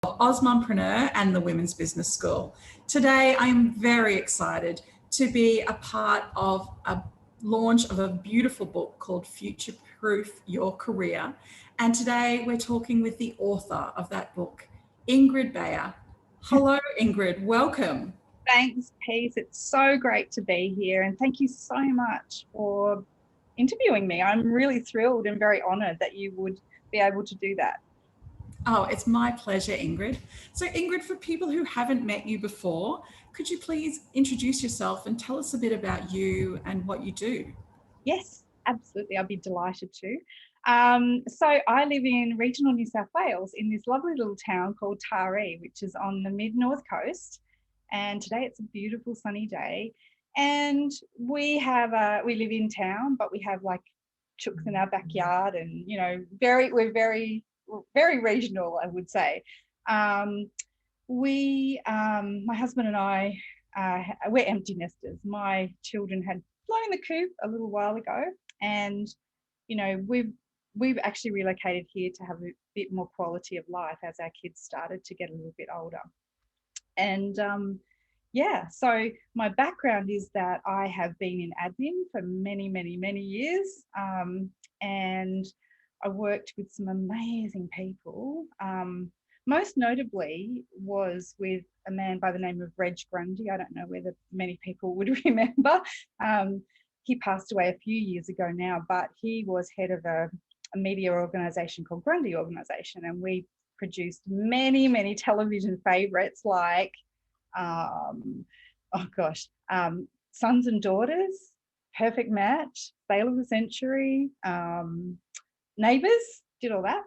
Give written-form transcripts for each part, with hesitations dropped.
Osmompreneur and the Women's Business School. Today, I am very excited to be a part of a launch of a beautiful book called Futureproof Your Career. And today, we're talking with the author of that book, Ingrid Bayer. Hello, Ingrid. Welcome. Thanks, Peace. It's so great to be here. And thank you so much for interviewing me. I'm really thrilled and very honoured that you would be able to do that. Oh, it's my pleasure, Ingrid. So, Ingrid, for people who haven't met you before, could you please introduce yourself and tell us a bit about you and what you do? Yes, absolutely. I'd be delighted to. So I live in regional New South Wales in this lovely little town called Taree, which is on the mid-north coast. And today it's a beautiful sunny day. And we live in town, but we have like chooks in our backyard, and we're very regional, I would say. My husband and I, we're empty nesters. My children had flown the coop a little while ago, and we've actually relocated here to have a bit more quality of life as our kids started to get a little bit older. And so my background is that I have been in admin for many, many, many years, and I worked with some amazing people. Most notably was with a man by the name of Reg Grundy. I don't know whether many people would remember. He passed away a few years ago now, but he was head of a media organisation called Grundy Organisation, and we produced many, many television favourites like, Sons and Daughters, Perfect Match, Sale of the Century, Neighbours, did all that.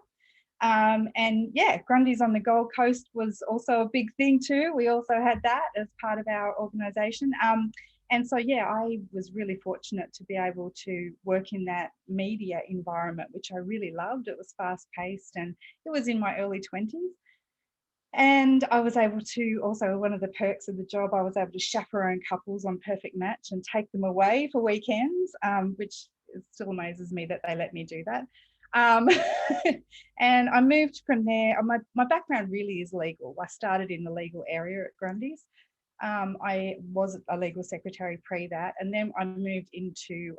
Grundy's on the Gold Coast was also a big thing too. We also had that as part of our organisation. I was really fortunate to be able to work in that media environment, which I really loved. It was fast paced, and it was in my early 20s. And I was able to also, one of the perks of the job, I was able to chaperone couples on Perfect Match and take them away for weekends, which still amazes me that they let me do that. And I moved from there. My background really is legal. I started in the legal area at Grundy's. I was a legal secretary pre that, and then I moved into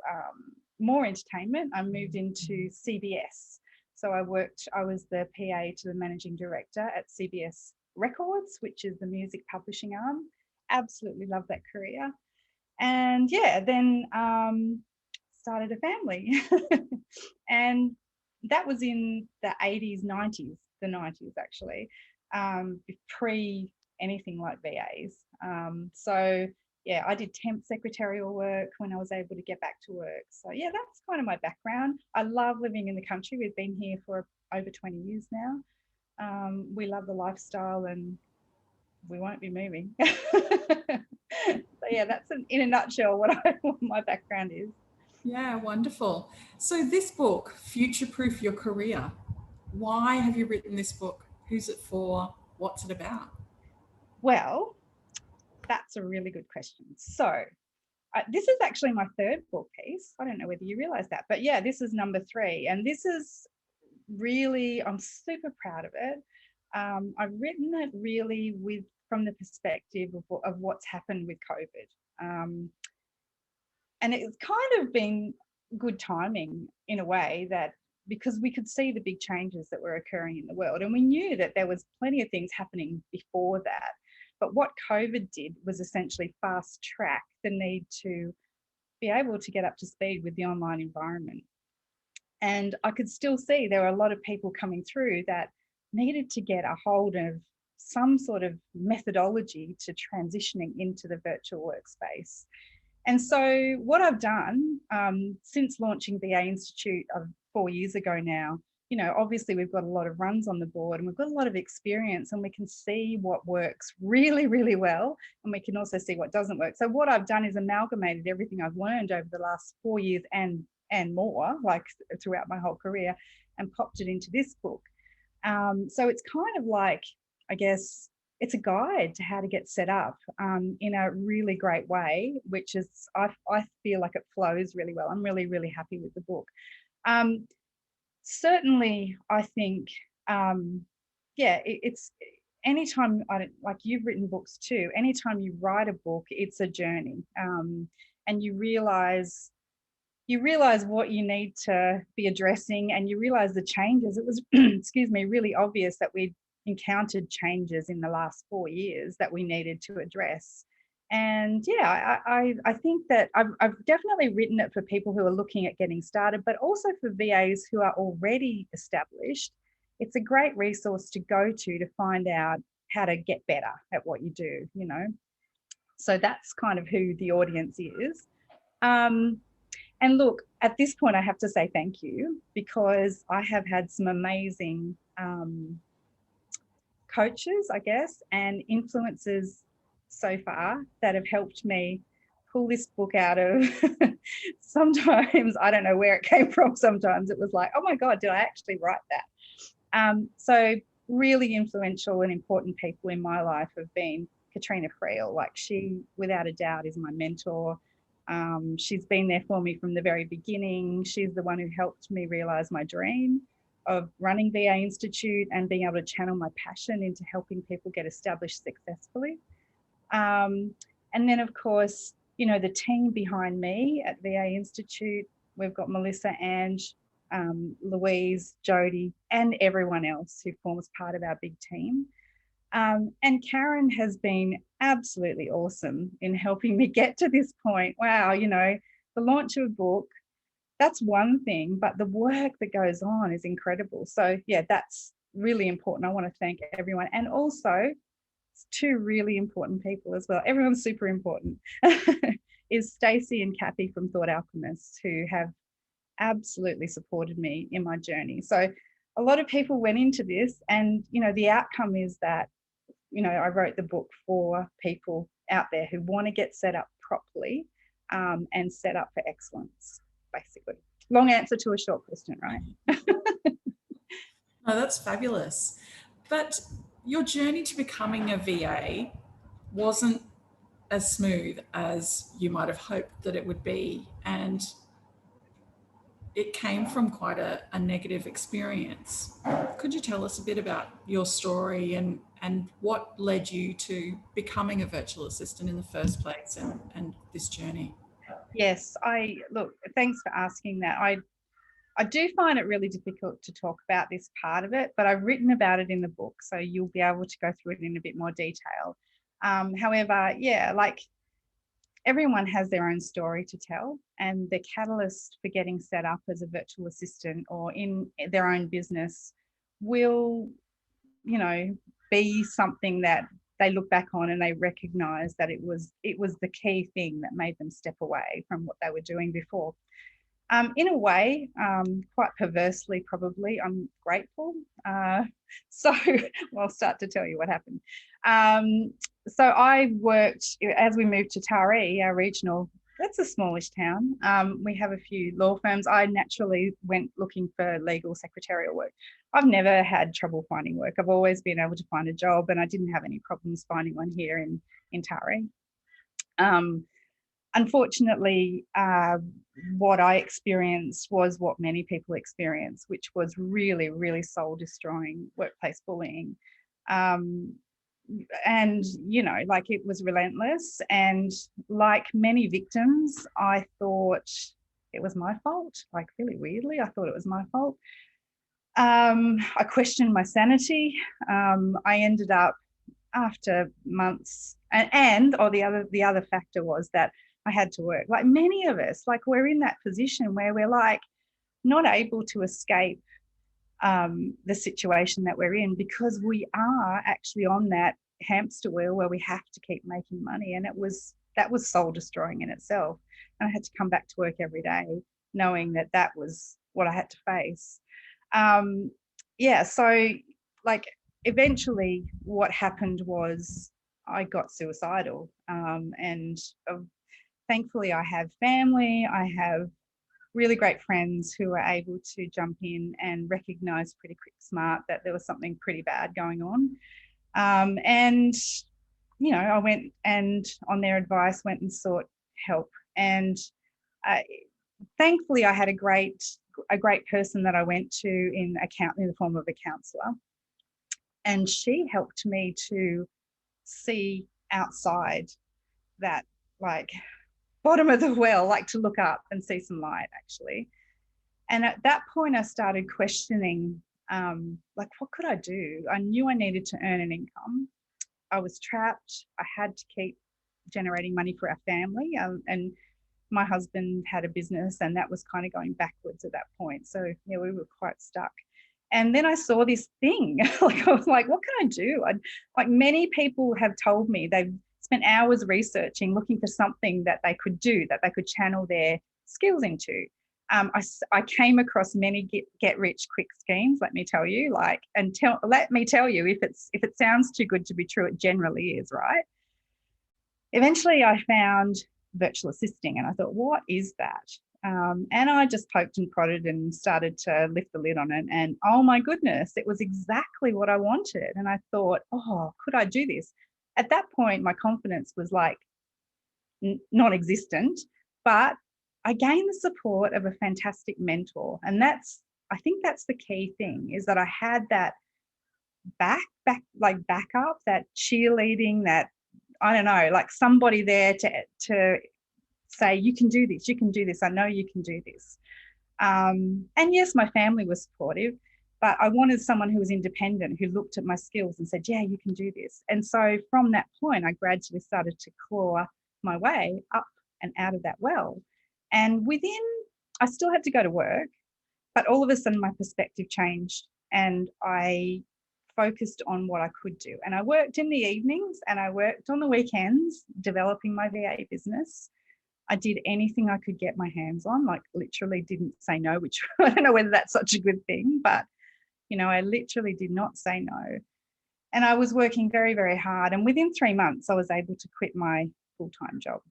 more entertainment. I moved into CBS. So I was the PA to the managing director at CBS Records, which is the music publishing arm. Absolutely loved that career. And then started a family. And that was in the 80s, 90s, the 90s actually, pre anything like VAs. I did temp secretarial work when I was able to get back to work. So that's kind of my background. I love living in the country. We've been here for over 20 years now. We love the lifestyle, and we won't be moving. That's in a nutshell what my background is. Yeah, wonderful. So this book, Future-Proof Your Career, why have you written this book? Who's it for? What's it about? Well, that's a really good question. So this is actually my third book piece. I don't know whether you realize that, but this is number 3. And this is really, I'm super proud of it. I've written it really from the perspective of what's happened with COVID. And it's kind of been good timing in a way, that because we could see the big changes that were occurring in the world, and we knew that there was plenty of things happening before that. But what COVID did was essentially fast track the need to be able to get up to speed with the online environment. And I could still see there were a lot of people coming through that needed to get a hold of some sort of methodology to transitioning into the virtual workspace. And so what I've done since launching VA Institute 4 years ago now, obviously we've got a lot of runs on the board, and we've got a lot of experience, and we can see what works really, really well, and we can also see what doesn't work. So what I've done is amalgamated everything I've learned over the last 4 years and more, like throughout my whole career, and popped it into this book. So it's kind of like, I guess, it's a guide to how to get set up in a really great way, which is, I feel like it flows really well. I'm really, really happy with the book. Certainly, I think, it's anytime, like you've written books too, anytime you write a book, it's a journey. And you realize what you need to be addressing, and you realize the changes. It was, excuse me, really obvious that we'd encountered changes in the last 4 years that we needed to address. And yeah, I think that I've definitely written it for people who are looking at getting started, but also for VAs who are already established. It's a great resource to go to find out how to get better at what you do, you know. So that's kind of who the audience is. And look, at this point, I have to say thank you, because I have had some amazing coaches, I guess, and influencers so far that have helped me pull this book out of sometimes I don't know where it came from. Sometimes it was like, oh my God, did I actually write that? So really influential and important people in my life have been Katrina Friel. Like, she, without a doubt, is my mentor. She's been there for me from the very beginning. She's the one who helped me realize my dream of running VA Institute and being able to channel my passion into helping people get established successfully. And then, of course, you know, the team behind me at VA Institute, we've got Melissa, Ange, Louise, Jody, and everyone else who forms part of our big team. And Karen has been absolutely awesome in helping me get to this point. Wow, you know, the launch of a book, that's one thing, but the work that goes on is incredible. So yeah, that's really important. I want to thank everyone. And also, two really important people as well. Everyone's super important. Is Stacey and Kathy from Thought Alchemists, who have absolutely supported me in my journey. So a lot of people went into this, and you know, the outcome is that, you know, I wrote the book for people out there who want to get set up properly, and set up for excellence, basically. Long answer to a short question, right? Oh, that's fabulous. But your journey to becoming a VA wasn't as smooth as you might have hoped that it would be. And it came from quite a negative experience. Could you tell us a bit about your story and what led you to becoming a virtual assistant in the first place, and this journey? Yes, look, thanks for asking that. I do find it really difficult to talk about this part of it, but I've written about it in the book, so you'll be able to go through it in a bit more detail. However, yeah, like, everyone has their own story to tell, and the catalyst for getting set up as a virtual assistant or in their own business will, you know, be something that they look back on and they recognize that it was the key thing that made them step away from what they were doing before. In a way, quite perversely, probably, I'm grateful. So I'll start to tell you what happened. So I worked, as we moved to Taree, our regional, that's a smallish town. We have a few law firms. I naturally went looking for legal secretarial work. I've never had trouble finding work. I've always been able to find a job, and I didn't have any problems finding one here in Taree. Unfortunately, what I experienced was what many people experience, which was really, really soul-destroying workplace bullying. And, you know, like, it was relentless. And like many victims, I thought it was my fault. Like, really weirdly, I thought it was my fault. I questioned my sanity. I ended up, after months, and the other factor was that I had to work. Like many of us, like, we're in that position where we're like not able to escape the situation that we're in, because we are actually on that hamster wheel where we have to keep making money. And that was soul destroying in itself. And I had to come back to work every day knowing that that was what I had to face. Yeah, so like, eventually what happened was I got suicidal. And thankfully I have family, I have really great friends who were able to jump in and recognize pretty quick smart that there was something pretty bad going on. And, you know, I went and, on their advice, went and sought help. And thankfully I had a great person that I went to in the form of a counsellor. And she helped me to see outside that, like, bottom of the well, like to look up and see some light, actually. And at that point, I started questioning, like, what could I do? I knew I needed to earn an income. I was trapped. I had to keep generating money for our family. And my husband had a business, and that was kind of going backwards at that point. So, yeah, we were quite stuck. And then I saw this thing. Like, I was like, what can I do? Like, many people have told me they've spent hours researching, looking for something that they could do, that they could channel their skills into. I came across many get rich quick schemes. Let me tell you, let me tell you, if it sounds too good to be true, it generally is, right? Eventually, I found virtual assisting, and I thought, what is that? And I just poked and prodded and started to lift the lid on it. And oh my goodness, it was exactly what I wanted. And I thought, oh, could I do this? At that point, my confidence was like non-existent, but I gained the support of a fantastic mentor. And I think that's the key thing, is that I had that backup, that cheerleading, that, I don't know, like somebody there to say, you can do this, you can do this, I know you can do this. And yes, my family was supportive, but I wanted someone who was independent, who looked at my skills and said, yeah, you can do this. And so from that point, I gradually started to claw my way up and out of that well. And I still had to go to work, but all of a sudden my perspective changed, and I focused on what I could do. And I worked in the evenings and I worked on the weekends developing my VA business. I did anything I could get my hands on, like literally didn't say no, which I don't know whether that's such a good thing, but, I literally did not say no. And I was working very, very hard. And within 3 months, I was able to quit my full-time job.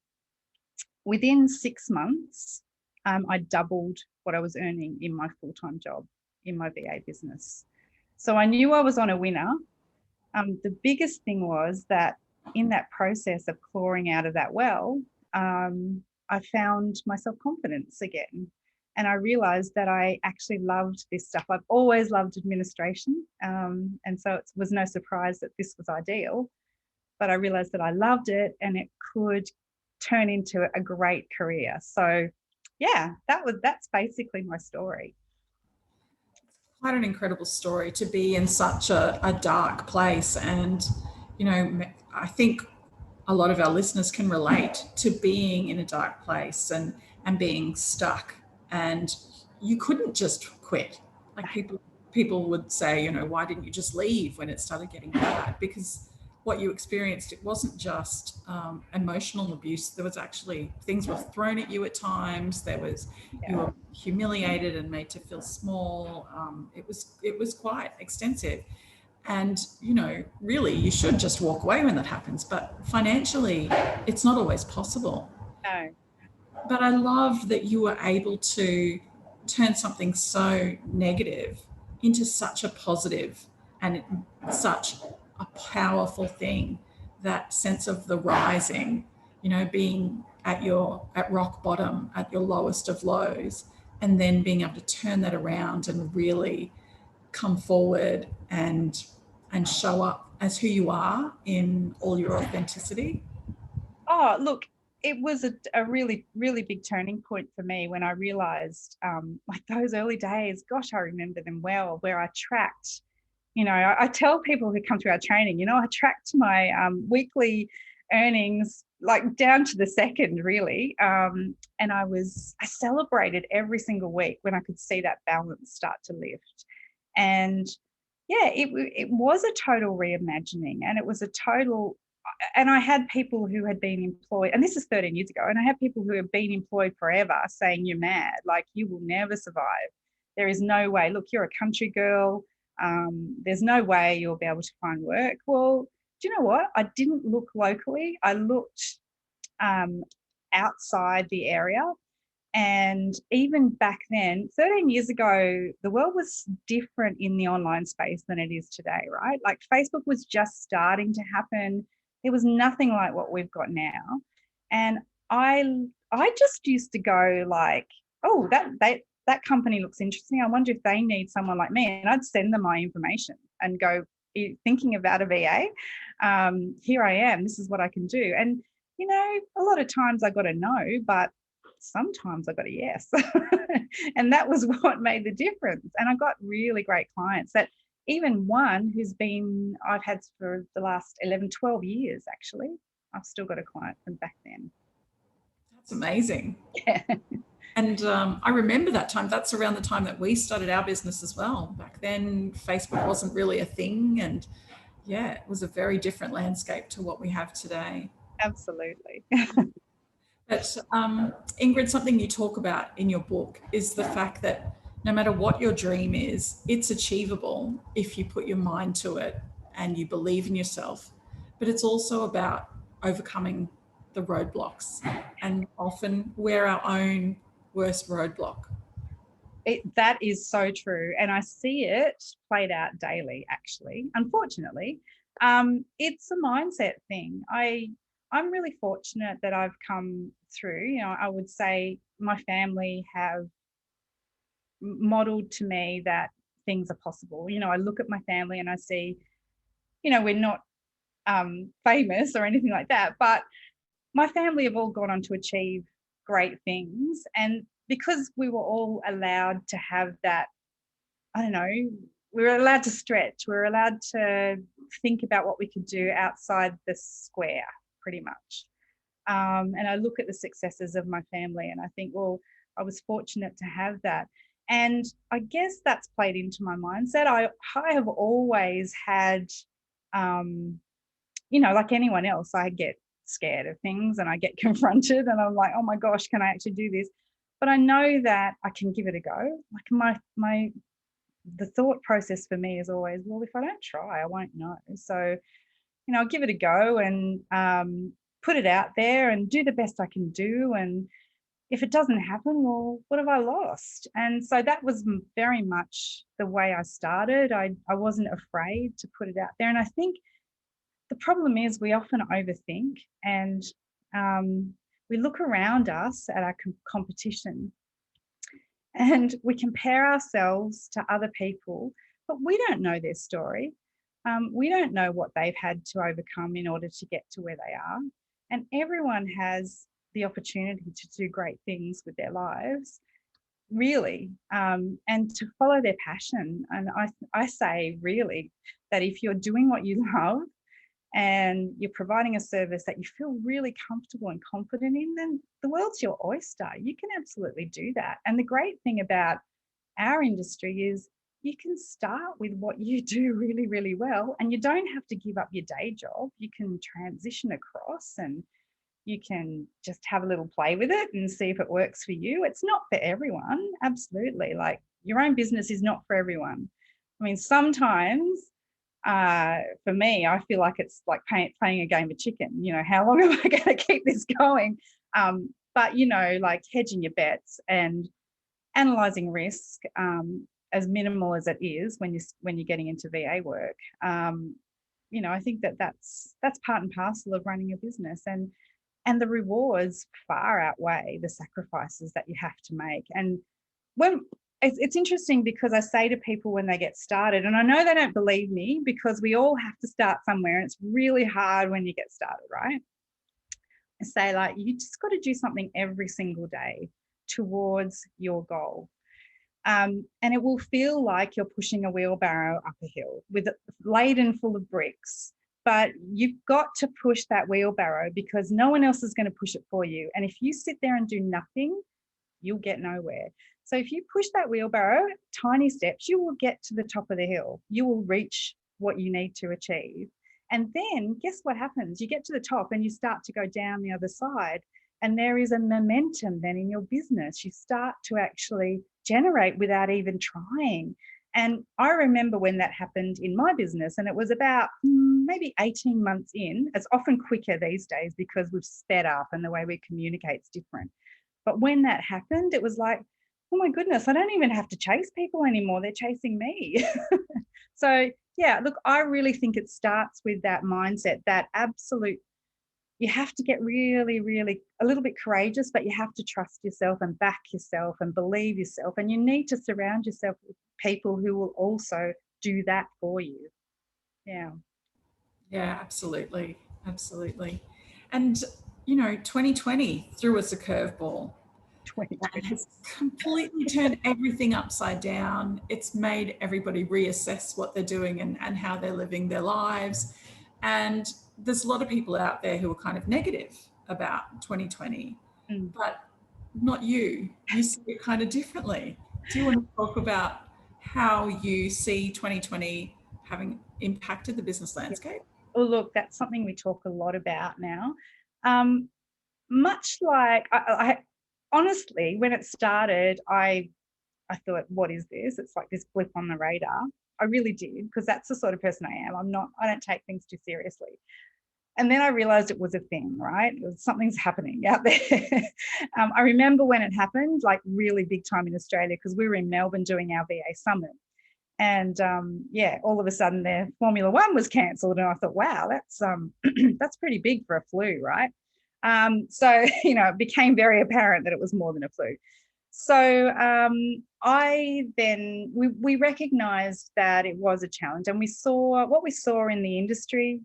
Within 6 months, I doubled what I was earning in my full-time job in my VA business. So I knew I was on a winner. The biggest thing was that in that process of clawing out of that well, I found my self-confidence again. And I realized that I actually loved this stuff. I've always loved administration. And so it was no surprise that this was ideal. But I realized that I loved it and it could turn into a great career. So yeah, that's basically my story. Quite an incredible story to be in such a dark place. And, I think a lot of our listeners can relate to being in a dark place and being stuck. And you couldn't just quit. Like people would say, why didn't you just leave when it started getting bad? Because what you experienced, it wasn't just emotional abuse. There was actually things were thrown at you at times. You were humiliated and made to feel small. It was quite extensive. And, really you should just walk away when that happens. But financially, it's not always possible. No. But I loved that you were able to turn something so negative into such a positive and such a powerful thing, that sense of the rising, being at rock bottom, at your lowest of lows, and then being able to turn that around and really come forward and show up as who you are in all your authenticity. Oh, look, it was a really, really big turning point for me when I realized, like those early days, gosh, I remember them well, where I tracked, I tell people who come to our training, I tracked my weekly earnings like down to the second, really. And I celebrated every single week when I could see that balance start to lift. And yeah, it was a total reimagining, and it was a total, and I had people who had been employed, and this is 13 years ago, and I had people who have been employed forever saying, you're mad, like you will never survive. There is no way. Look, you're a country girl. There's no way you'll be able to find work. Well, do you know what? I didn't look locally. I looked outside the area. And even back then, 13 years ago, the world was different in the online space than it is today, right? Like Facebook was just starting to happen. There was nothing like what we've got now. And I just used to go like, oh, that company looks interesting. I wonder if they need someone like me. And I'd send them my information and go, thinking about a VA. Here I am, this is what I can do. And, you know, a lot of times I got a no, but sometimes I got a yes. And that was what made the difference. And I got really great clients, that even one who's been, I've had for the last 11, 12 years, actually. I've still got a client from back then. That's amazing. Yeah. And I remember that time. That's around the time that we started our business as well. Back then, Facebook wasn't really a thing. And yeah, it was a very different landscape to what we have today. Absolutely. But Ingrid, something you talk about in your book is the fact that no matter what your dream is, it's achievable if you put your mind to it and you believe in yourself. But it's also about overcoming the roadblocks. And often we're our own worst roadblock. That is so true. And I see it played out daily, actually, unfortunately. It's a mindset thing. I'm really fortunate that I've come through. You know, I would say my family have modeled to me that things are possible. You know, I look at my family and I see, you know, we're not famous or anything like that, but my family have all gone on to achieve great things. And because we were all allowed to have that, I don't know, we were allowed to stretch, we were allowed to think about what we could do outside the square, pretty much. And I look at the successes of my family and I think, well, I was fortunate to have that. And I guess that's played into my mindset. I have always had, you know, like anyone else, I get scared of things and I get confronted and I'm like, oh my gosh, can I actually do this? But I know that I can give it a go. Like the thought process for me is always, well, if I don't try, I won't know. So, you know, I'll give it a go and put it out there and do the best I can do. And if it doesn't happen, well, what have I lost? And so that was very much the way I started. I wasn't afraid to put it out there. And I think the problem is we often overthink and we look around us at our competition and we compare ourselves to other people, but we don't know their story. We don't know what they've had to overcome in order to get to where they are. And everyone has the opportunity to do great things with their lives, really, and to follow their passion. And I say really that if you're doing what you love and you're providing a service that you feel really comfortable and confident in, then the world's your oyster. You can absolutely do that. And the great thing about our industry is you can start with what you do really, really well, and you don't have to give up your day job. You can transition across and you can just have a little play with it and see if it works for you. It's not for everyone, absolutely. Like your own business is not for everyone. I mean, sometimes for me, I feel like it's like playing a game of chicken. You know, how long am I going to keep this going? But, you know, like hedging your bets and analysing risk as minimal as it is when you're getting into VA work. You know, I think that's part and parcel of running a business, and the rewards far outweigh the sacrifices that you have to make. And when it's interesting because I say to people when they get started, and I know they don't believe me because we all have to start somewhere and it's really hard when you get started, right? I say, like, you just got to do something every single day towards your goal. And it will feel like you're pushing a wheelbarrow up a hill with laden full of bricks. But you've got to push that wheelbarrow because no one else is going to push it for you. And if you sit there and do nothing, you'll get nowhere. So if you push that wheelbarrow, tiny steps, you will get to the top of the hill. You will reach what you need to achieve. And then guess what happens? You get to the top and you start to go down the other side. And there is a momentum then in your business. You start to actually generate without even trying. And I remember when that happened in my business, and it was about maybe 18 months in. It's often quicker these days because we've sped up and the way we communicate is different. But when that happened, it was like, oh my goodness, I don't even have to chase people anymore. They're chasing me. So yeah, look, I really think it starts with that mindset, that absolute, you have to get really, really a little bit courageous, but you have to trust yourself and back yourself and believe yourself. And you need to surround yourself with people who will also do that for you. Yeah. Yeah, absolutely. Absolutely. And, you know, 2020 threw us a curveball and 2020. has completely turned everything upside down. It's made everybody reassess what they're doing and how they're living their lives. And there's a lot of people out there who are kind of negative about 2020, Mm. but not you. You see it kind of differently. Do you want to talk about how you see 2020 having impacted the business Yeah. landscape? Oh, look, that's something we talk a lot about now. Um, Much like I honestly, when it started, I thought, what is this? It's like this blip on the radar. I really did, because that's the sort of person I am. I don't take things too seriously. And then I realized it was a thing, right? Something's happening out there. I remember when it happened, like really big time in Australia, because we were in Melbourne doing our VA summit. And yeah, all of a sudden their Formula One was cancelled. And I thought, wow, that's that's pretty big for a flu, right? So, you know, it became very apparent that it was more than a flu. So we recognized that it was a challenge, and we saw what we saw in the industry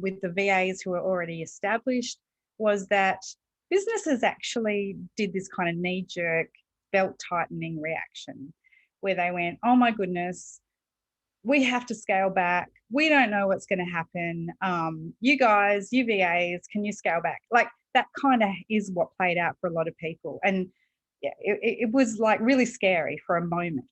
with the VAs who were already established was that businesses actually did this kind of knee-jerk belt tightening reaction where they went, oh my goodness, we have to scale back. We don't know what's going to happen. You guys, you VAs, can you scale back? Like that kind of is what played out for a lot of people. And yeah, it was like really scary for a moment.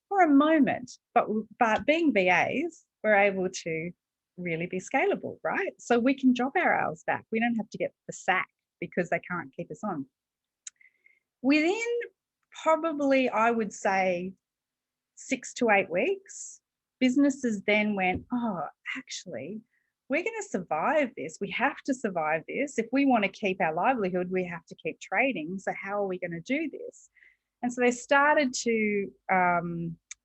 But being VAs, we're able to really be scalable, right? So we can drop our hours back. We don't have to get the sack because they can't keep us on. Within probably, I would say, 6 to 8 weeks, businesses then went, oh, actually, we're going to survive this. We have to survive this. If we want to keep our livelihood, we have to keep trading. So, how are we going to do this? And so they started to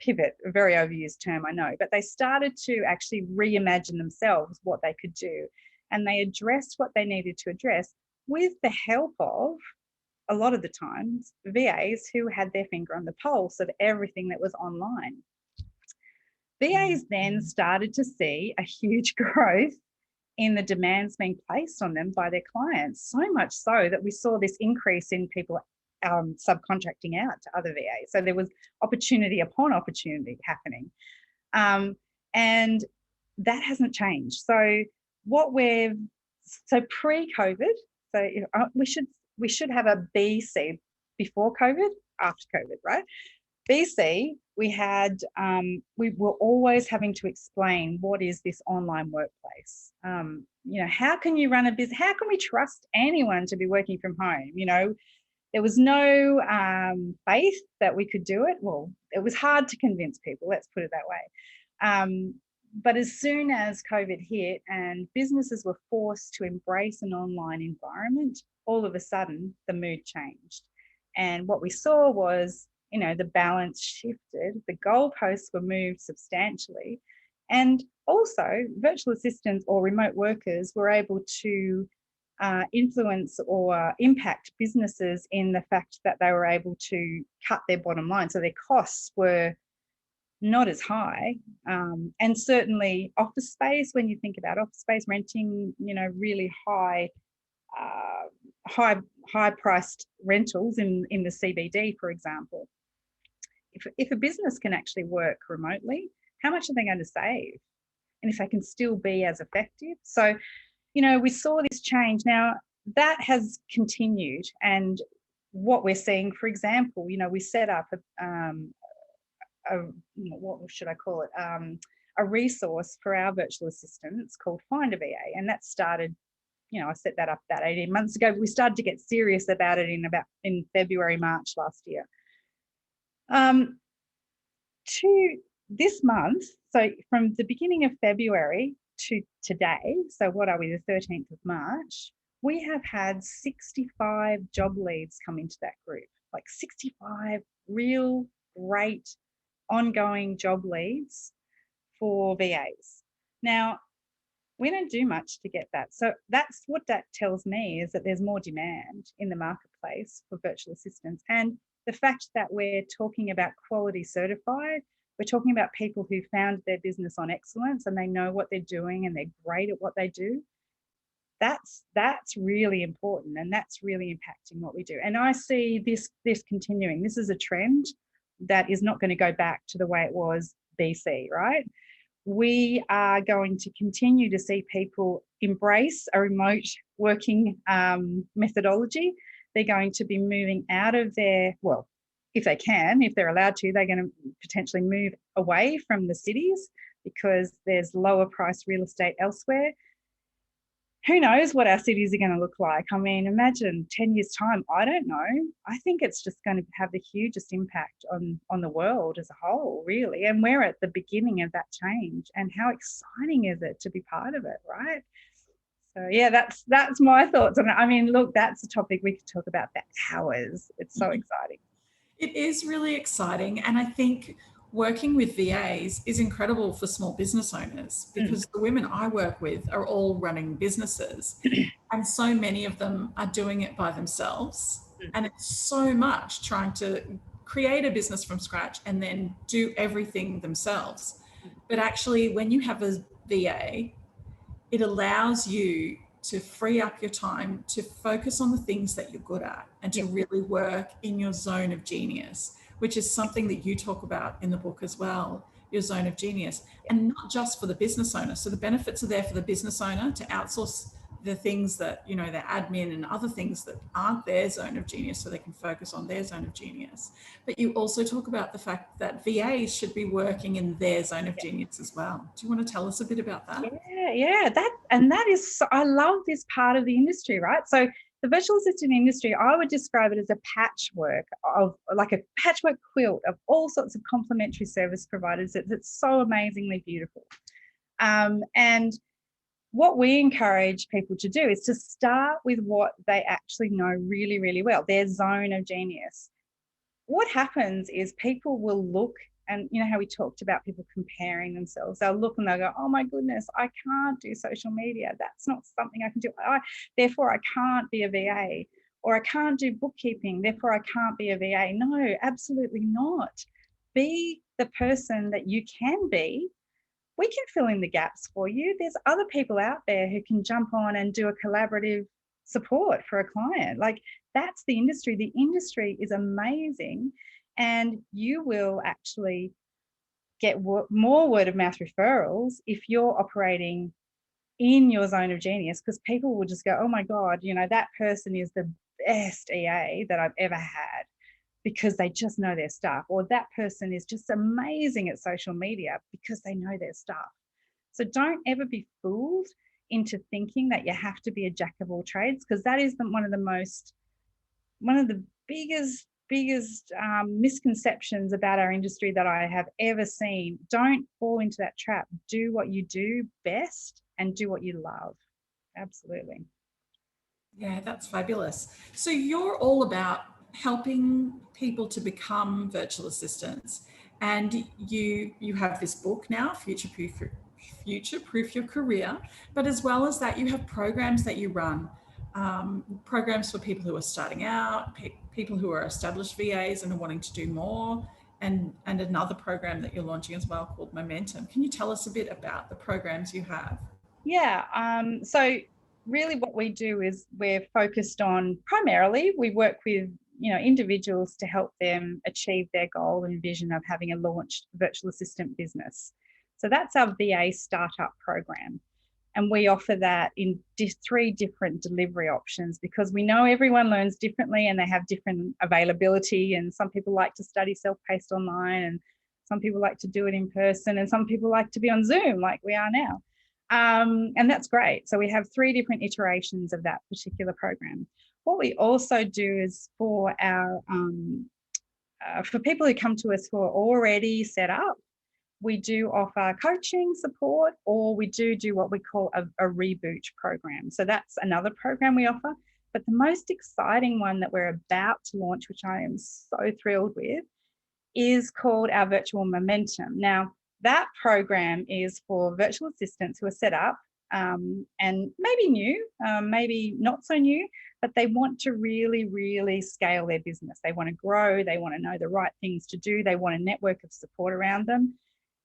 pivot, a very overused term, I know, but they started to actually reimagine themselves what they could do. And they addressed what they needed to address with the help of, a lot of the times, VAs who had their finger on the pulse of everything that was online. VAs then started to see a huge growth in the demands being placed on them by their clients, so much so that we saw this increase in people subcontracting out to other VAs. So there was opportunity upon opportunity happening. And that hasn't changed. So pre-COVID, so we should have a BC, before COVID, after COVID, right? BC, we were always having to explain what is this online workplace. You know, how can you run a business? How can we trust anyone to be working from home? You know, there was no faith that we could do it. Well, it was hard to convince people, let's put it that way. But as soon as COVID hit and businesses were forced to embrace an online environment, all of a sudden the mood changed. And what we saw was, you know, the balance shifted, the goalposts were moved substantially. And also virtual assistants or remote workers were able to influence or impact businesses in the fact that they were able to cut their bottom line. So their costs were not as high. And certainly office space, when you think about office space, renting, you know, really high priced rentals in the CBD, for example. If a business can actually work remotely, how much are they going to save? And if they can still be as effective. So, you know, we saw this change. Now, that has continued. And what we're seeing, for example, you know, we set up what should I call it? A resource for our virtual assistants called Find a VA. And that started, you know, I set that up about 18 months ago. We started to get serious about it in February, March last year. To this month, so from the beginning of February to today, so what are we, the 13th of March, we have had 65 job leads come into that group, like 65 real great ongoing job leads for VAs. Now, we don't do much to get that. So that's what that tells me, is that there's more demand in the marketplace for virtual assistants. And the fact that we're talking about quality certified, We're talking about people who found their business on excellence and they know what they're doing and they're great at what they do. That's really important, and that's really impacting what we do. And I see this continuing. This is a trend that is not going to go back to the way it was BC, right? We are going to continue to see people embrace a remote working methodology. They're going to be moving out of their, well, if they can, if they're allowed to, they're going to potentially move away from the cities because there's lower price real estate elsewhere. Who knows what our cities are going to look like? I mean, imagine 10 years' time. I don't know. I think it's just going to have the hugest impact on the world as a whole, really. And we're at the beginning of that change. And how exciting is it to be part of it, right? So yeah, that's my thoughts on it. I mean, look, that's a topic we could talk about for hours. It's so exciting. It is really exciting. And I think working with VAs is incredible for small business owners because the women I work with are all running businesses and so many of them are doing it by themselves. And it's so much trying to create a business from scratch and then do everything themselves. But actually, when you have a VA, it allows you to free up your time to focus on the things that you're good at and to really work in your zone of genius, which is something that you talk about in the book as well, your zone of genius, and not just for the business owner. So the benefits are there for the business owner to outsource the things that, you know, their admin and other things that aren't their zone of genius so they can focus on their zone of genius. But you also talk about the fact that VAs should be working in their zone of genius as well. Do you want to tell us a bit about that? Yeah, that is, I love this part of the industry, right? So the virtual assistant industry, I would describe it as a patchwork of, like a patchwork quilt of all sorts of complementary service providers. It's so amazingly beautiful. And what we encourage people to do is to start with what they actually know really, really well, their zone of genius. What happens is people will look, and you know how we talked about people comparing themselves. They'll look and they'll go, oh my goodness, I can't do social media. That's not something I can do. Therefore, I can't be a VA, or I can't do bookkeeping. Therefore, I can't be a VA. No, absolutely not. Be the person that you can be. We can fill in the gaps for you. There's other people out there who can jump on and do a collaborative support for a client. Like, that's the industry. The industry is amazing, and you will actually get more word of mouth referrals if you're operating in your zone of genius, because people will just go, oh my God, you know, that person is the best EA that I've ever had, because they just know their stuff, or that person is just amazing at social media because they know their stuff. So don't ever be fooled into thinking that you have to be a jack of all trades, because that is one of the biggest misconceptions about our industry that I have ever seen. Don't fall into that trap. Do what you do best and do what you love. Absolutely. Yeah, that's fabulous. So you're all about helping people to become virtual assistants, and you have this book now, Futureproof Your Career, but as well as that, you have programs that you run, programs for people who are starting out, people who are established VAs and are wanting to do more, and another program that you're launching as well called Momentum. Can you tell us a bit about the programs you have? Yeah, so really what we do is we're focused on, primarily we work with, you know, individuals to help them achieve their goal and vision of having a launched virtual assistant business. So that's our VA startup program. And we offer that in 3 different delivery options, because we know everyone learns differently and they have different availability. And some people like to study self-paced online, and some people like to do it in person, and some people like to be on Zoom like we are now. And that's great. So we have 3 different iterations of that particular program. What we also do is for our for people who come to us who are already set up, we do offer coaching support, or we do what we call a reboot program. So that's another program we offer. But the most exciting one that we're about to launch, which I am so thrilled with, is called our Virtual Momentum. Now, that program is for virtual assistants who are set up, and maybe new, maybe not so new, but they want to really, really scale their business. They want to grow. They want to know the right things to do. They want a network of support around them.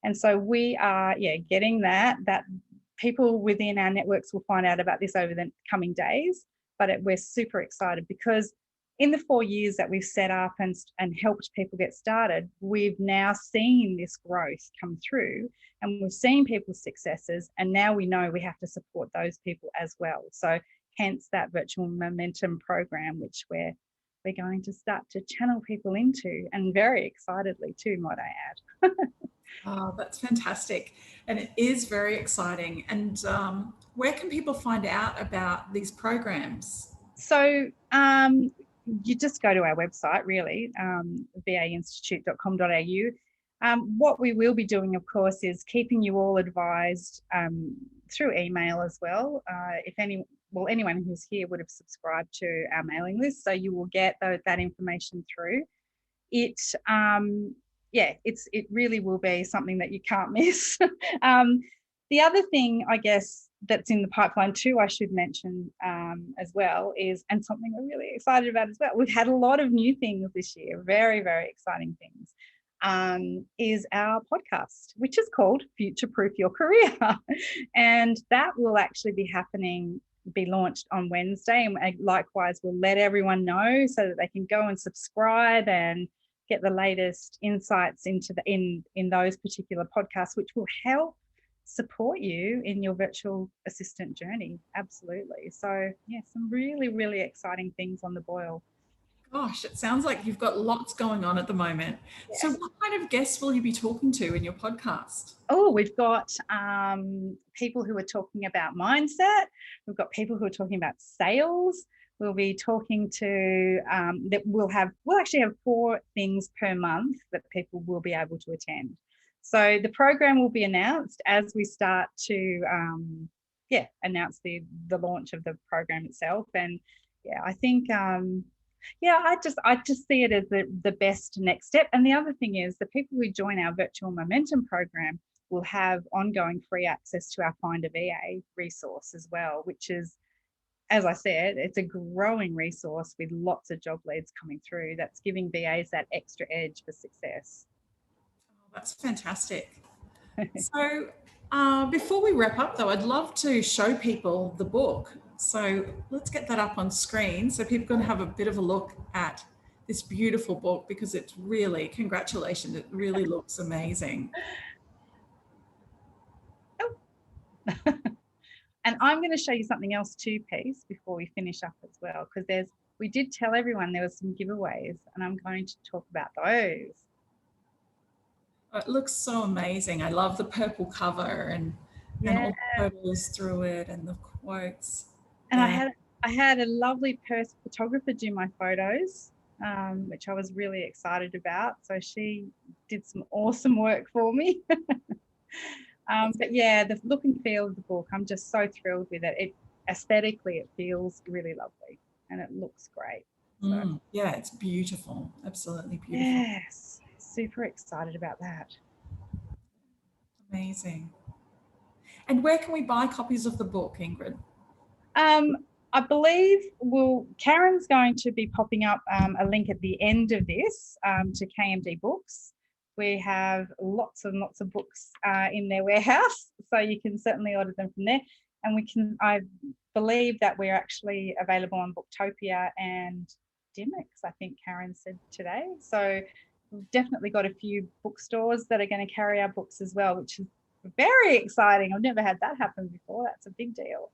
And so we are, getting that people within our networks will find out about this over the coming days. But we're super excited because in the 4 years that we've set up and helped people get started, we've now seen this growth come through, and we've seen people's successes, and now we know we have to support those people as well. So hence that virtual momentum program, which we're going to start to channel people into, and very excitedly too, might I add. Oh, that's fantastic. And it is very exciting. And where can people find out about these programs? So you just go to our website, really, vainstitute.com.au. What we will be doing, of course, is keeping you all advised through email as well. Anyone who's here would have subscribed to our mailing list, so you will get that information through. It really will be something that you can't miss. The other thing, I guess, that's in the pipeline too, I should mention as well, and something we're really excited about as well. We've had a lot of new things this year, very, very exciting things, is our podcast, which is called Futureproof Your Career. And that will actually be launched on Wednesday. And likewise, we'll let everyone know so that they can go and subscribe and get the latest insights into in those particular podcasts, which will help support you in your virtual assistant journey. Absolutely. So some really, really exciting things on the boil. Gosh, it sounds like you've got lots going on at the moment. Yes. So what kind of guests will you be talking to in your podcast? Oh, we've got people who are talking about mindset. We've got people who are talking about sales. We'll be talking to we'll actually have 4 things per month that people will be able to attend. So the program will be announced as we start to announce the launch of the program itself. And I think I just see it as the best next step. And the other thing is, the people who join our virtual momentum program will have ongoing free access to our Find a VA resource as well, which is, as I said, it's a growing resource with lots of job leads coming through that's giving VAs that extra edge for success. Oh, that's fantastic. So before we wrap up, though, I'd love to show people the book. So let's get that up on screen so people can have a bit of a look at this beautiful book, because it's really, congratulations, it really looks amazing. And I'm going to show you something else too, Peace, before we finish up as well, because we did tell everyone there were some giveaways, and I'm going to talk about those. It looks so amazing. I love the purple cover and all the photos through it and the quotes. And I had a lovely photographer do my photos, which I was really excited about. So she did some awesome work for me. But the look and feel of the book, I'm just so thrilled with it. Aesthetically, it feels really lovely and it looks great. So. It's beautiful. Absolutely beautiful. Yes, super excited about that. Amazing. And where can we buy copies of the book, Ingrid? I believe Karen's going to be popping up a link at the end of this to KMD Books. We have lots and lots of books in their warehouse, so you can certainly order them from there. And I believe that we're actually available on Booktopia and Dimmix, I think Karen said today. So we've definitely got a few bookstores that are going to carry our books as well, which is very exciting. I've never had that happen before. That's a big deal.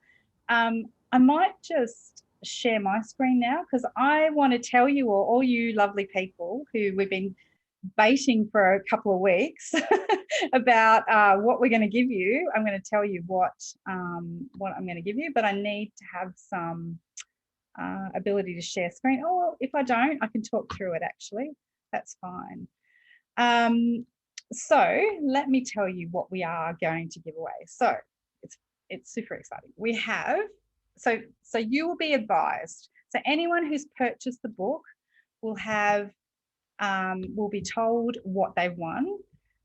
I might just share my screen now, because I want to tell you all you lovely people who we've been baiting for a couple of weeks about what we're going to give you. I'm going to tell you what I'm going to give you, but I need to have some ability to share screen. Or if I don't, I can talk through it actually. That's fine. So let me tell you what we are going to give away. So it's super exciting. We have, so you will be advised. So anyone who's purchased the book will be told what they've won.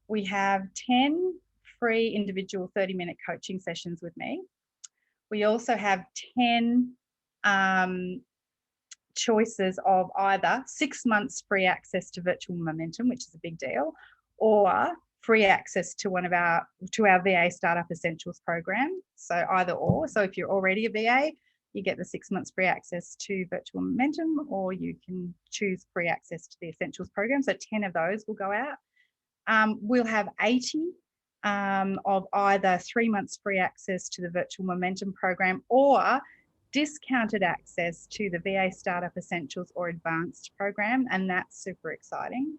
We have 10 free individual 30-minute coaching sessions with me. We also have 10 choices of either 6 months free access to virtual momentum, which is a big deal, or free access to our VA Startup Essentials program. So either or. So if you're already a VA, you get the 6 months free access to virtual momentum, or you can choose free access to the Essentials program. So 10 of those will go out. We'll have 80 of either 3 months free access to the virtual momentum program or discounted access to the VA Startup Essentials or Advanced program, and that's super exciting.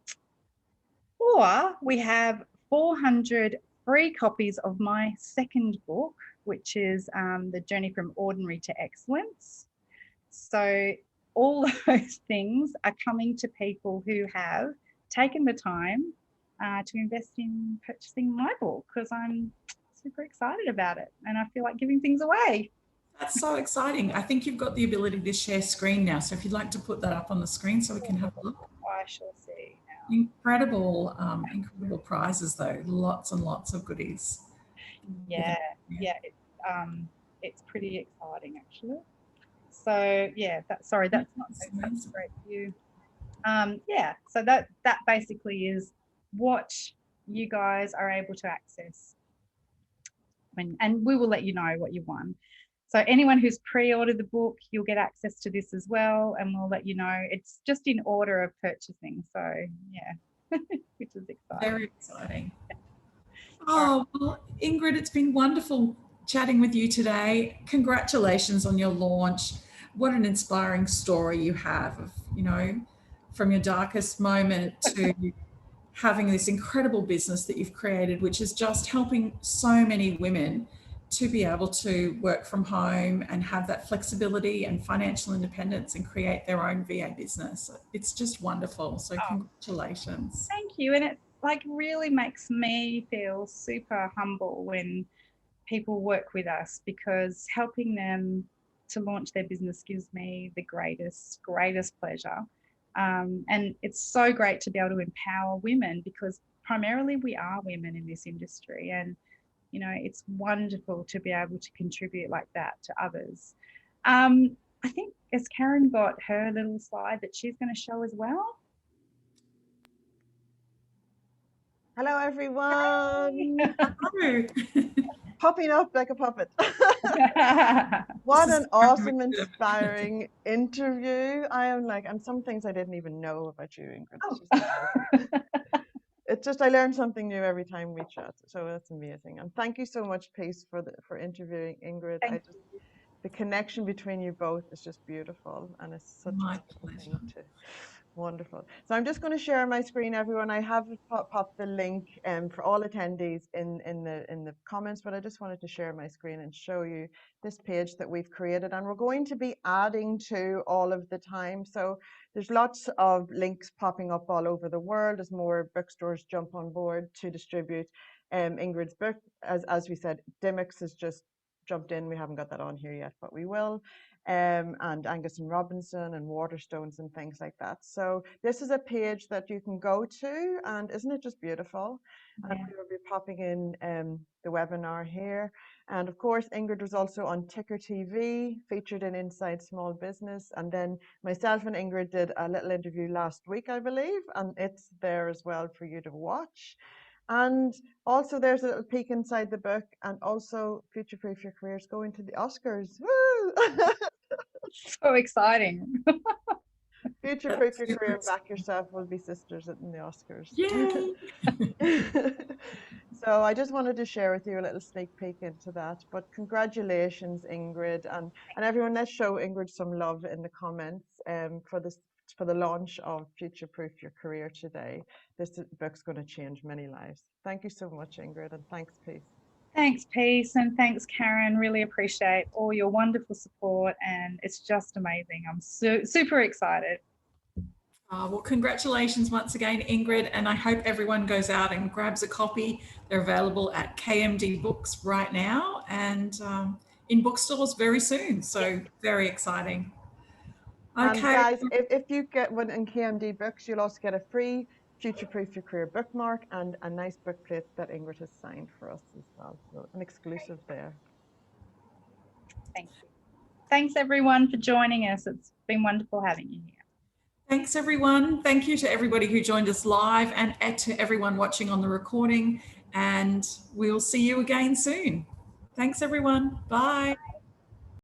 Or we have 400 free copies of my second book, which is The Journey from Ordinary to Excellence. So all those things are coming to people who have taken the time to invest in purchasing my book, because I'm super excited about it and I feel like giving things away. That's so exciting. I think you've got the ability to share screen now. So if you'd like to put that up on the screen so we can have a look. I shall see now. Incredible prizes though. Lots and lots of goodies. Yeah, it's pretty exciting actually. So yeah, that's not that's a great view. Yeah, so that basically is what you guys are able to access. And we will let you know what you won. So anyone who's pre-ordered the book, you'll get access to this as well, and we'll let you know. It's just in order of purchasing. So yeah, which is exciting. Very exciting. Oh, well, Ingrid, it's been wonderful chatting with you today. Congratulations on your launch. What an inspiring story you have of, from your darkest moment to having this incredible business that you've created, which is just helping so many women to be able to work from home and have that flexibility and financial independence and create their own VA business. It's just wonderful. So congratulations. Thank you. And it really makes me feel super humble when people work with us, because helping them to launch their business gives me the greatest pleasure. And it's so great to be able to empower women, because primarily we are women in this industry, and it's wonderful to be able to contribute like that to others. I think, has Karen got her little slide that she's going to show as well? Hello everyone. Hello. Popping up like a puppet. What an awesome, inspiring interview. And some things I didn't even know about you, Ingrid. It's just I learn something new every time we chat, so that's amazing. And thank you so much, Peace, for interviewing Ingrid. The connection between you both is just beautiful, and it's such a wonderful thing to. Wonderful. So I'm just going to share my screen, everyone. I have popped the link for all attendees in the comments, but I just wanted to share my screen and show you this page that we've created, and we're going to be adding to all of the time. So there's lots of links popping up all over the world as more bookstores jump on board to distribute Ingrid's book. As we said, Dimmicks has just jumped in. We haven't got that on here yet, but we will. And Angus and Robinson and Waterstones and things like that. So this is a page that you can go to, and isn't it just beautiful? Yeah. And we will be popping in the webinar here. And of course, Ingrid was also on Ticker TV, featured in Inside Small Business. And then myself and Ingrid did a little interview last week, I believe, and it's there as well for you to watch. And also there's a little peek inside the book, and also Futureproof Your Career is going to the Oscars. Woo! So exciting. Futureproof Your Career and Back Yourself will be sisters in the Oscars. Yay! So I just wanted to share with you a little sneak peek into that. But congratulations, Ingrid, and everyone. Let's show Ingrid some love in the comments for the launch of Futureproof Your Career today. This book's going to change many lives. Thank you so much, Ingrid, and thanks, Peace. Thanks, Peace, and thanks, Karen. Really appreciate all your wonderful support, and it's just amazing. I'm super excited. Well, congratulations once again, Ingrid, and I hope everyone goes out and grabs a copy. They're available at KMD Books right now, and in bookstores very soon. So very exciting. Okay. And guys, if you get one in KMD Books, you'll also get a free Futureproof Your Career bookmark and a nice bookplate that Ingrid has signed for us as well. So an exclusive there. Thanks everyone for joining us. It's been wonderful having you here. Thanks everyone. Thank you to everybody who joined us live and to everyone watching on the recording. And we'll see you again soon. Thanks everyone. Bye.